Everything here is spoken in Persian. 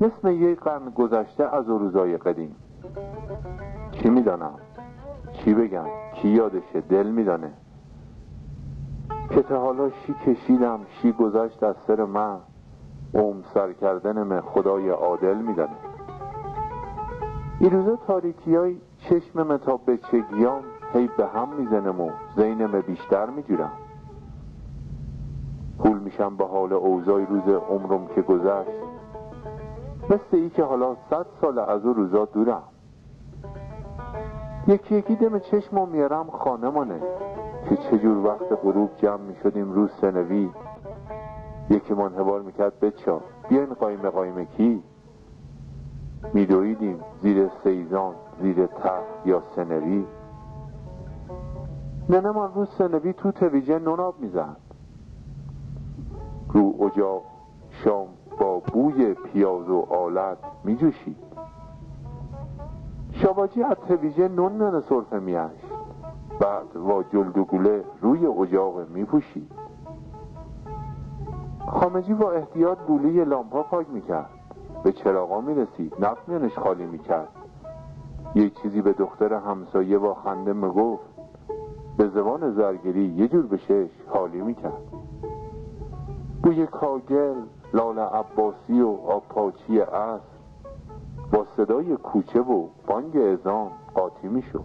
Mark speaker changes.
Speaker 1: مثل یک قرن گذشته از روزای قدیم. چی میدانم، چی بگم، کی یادشه، دل میدانه که تا حالا شی کشیدم، شی گذشت از سر من، سر کردنم خدای عادل میدانه. این روزا تاریکی های چشمم تا به چگیام هی به هم میزنم و زینم بیشتر میجورم. پول میشم به حال اوضاع روز عمرم که گذشت، مثل ای که حالا 100 سال از او روزا دورم. یکی یکی دم چشمم میارم خانه مانه که چجور وقت غروب جمع میشدیم روز سنوی. یکی من هوار میکرد بچا بیاین قایمه قایمه کی میدویدیم زیر سیزان، زیر تخت یا سنوی. ننه من روز سنوی تو تویجه نوناب میزد، رو اجاق شام با بوی پیاز و آلت میجوشید. شاباجی از تویجه نون سرفه میاشت، بعد با جلد و گوله روی اجاق میپوشید. خامجی با احتیاط گوله لامپا پاک میکرد، به چراغا میرسید، نفت میانش خالی میکرد. یک چیزی به دختر همسایه با خنده میگفت، به زبان زرگری یه جور به شش حالی میکرد. بوی کاگل، لال عباسی و آبپاچی عصر با صدای کوچه و بانگ اذان قاطی میشد.